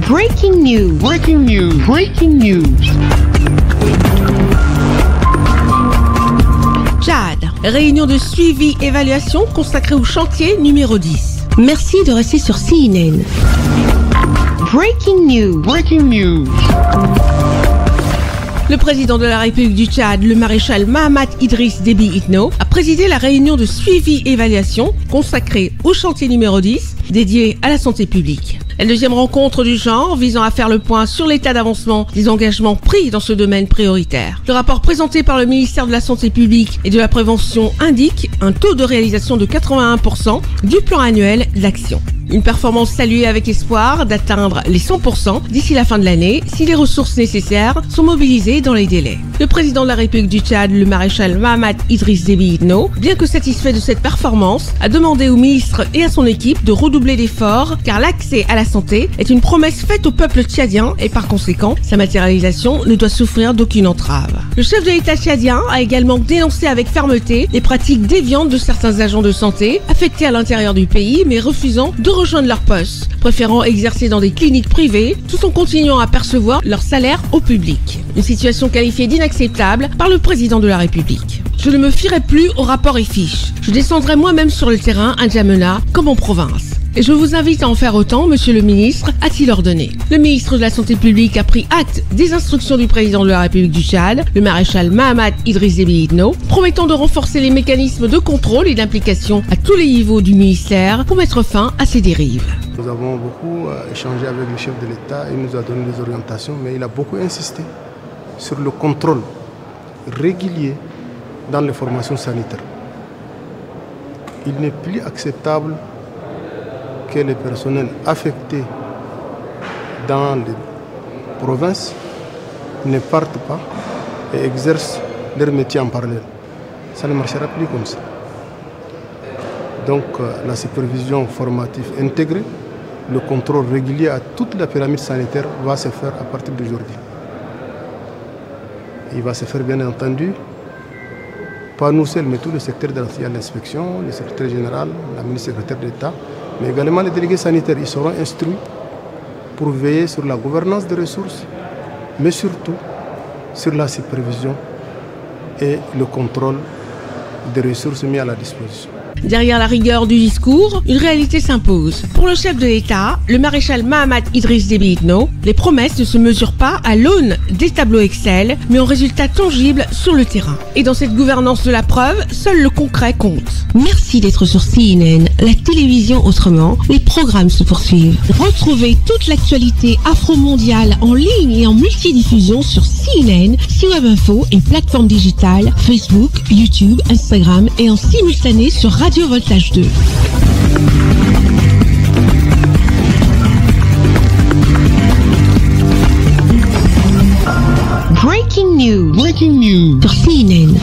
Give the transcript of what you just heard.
Breaking news. Breaking news. Breaking news. Tchad, réunion de suivi-évaluation consacrée au chantier numéro 10. Merci de rester sur CNN. Breaking news. Breaking news. Le président de la République du Tchad, le maréchal Mahamat Idriss Déby Itno, a présidé la réunion de suivi-évaluation consacrée au chantier numéro 10, dédié à la santé publique. La deuxième rencontre du genre visant à faire le point sur l'état d'avancement des engagements pris dans ce domaine prioritaire. Le rapport présenté par le ministère de la Santé publique et de la Prévention indique un taux de réalisation de 81% du plan annuel d'action. Une performance saluée avec espoir d'atteindre les 100% d'ici la fin de l'année si les ressources nécessaires sont mobilisées dans les délais. Le président de la République du Tchad, le maréchal Mahamat Idriss Déby Itno, bien que satisfait de cette performance, a demandé au ministre et à son équipe de redoubler d'efforts car l'accès à la santé est une promesse faite au peuple tchadien et par conséquent, sa matérialisation ne doit souffrir d'aucune entrave. Le chef de l'État tchadien a également dénoncé avec fermeté les pratiques déviantes de certains agents de santé affectés à l'intérieur du pays mais refusant de rejoindre leur poste, préférant exercer dans des cliniques privées tout en continuant à percevoir leur salaire au public. Une situation qualifiée d'inacceptable par le président de la République. Je ne me fierai plus aux rapports et fiches. Je descendrai moi-même sur le terrain à N'Djamena comme en province. Et je vous invite à en faire autant, monsieur le ministre, a-t-il ordonné. Le ministre de la Santé publique a pris acte des instructions du président de la République du Tchad, le maréchal Mahamat Idriss Déby Itno, promettant de renforcer les mécanismes de contrôle et d'implication à tous les niveaux du ministère pour mettre fin à ces dérives. Nous avons beaucoup échangé avec le chef de l'État, il nous a donné des orientations, mais il a beaucoup insisté sur le contrôle régulier dans les formations sanitaires. Il n'est plus acceptable que les personnels affectés dans les provinces ne partent pas et exercent leur métier en parallèle. Ça ne marchera plus comme ça. Donc la supervision formative intégrée, le contrôle régulier à toute la pyramide sanitaire va se faire à partir d'aujourd'hui. Il va se faire bien entendu, pas nous seuls, mais tout le secteur de l'inspection, le secrétaire général, la ministre secrétaire d'État, mais également les délégués sanitaires. Ils seront instruits pour veiller sur la gouvernance des ressources, mais surtout sur la supervision et le contrôle des ressources mises à la disposition. Derrière la rigueur du discours, une réalité s'impose. Pour le chef de l'État, le maréchal Mahamat Idriss Déby Itno, les promesses ne se mesurent pas à l'aune des tableaux Excel, mais en résultats tangibles sur le terrain. Et dans cette gouvernance de la preuve, seul le concret compte. Merci d'être sur CNN, la télévision autrement. Les programmes se poursuivent. Retrouvez toute l'actualité afro-mondiale en ligne et en multidiffusion sur CNN, C-Web Info et plateformes digitales, Facebook, YouTube, Instagram et en simultané sur Radio Voltage 2. Breaking news. Breaking news. Sur CNN.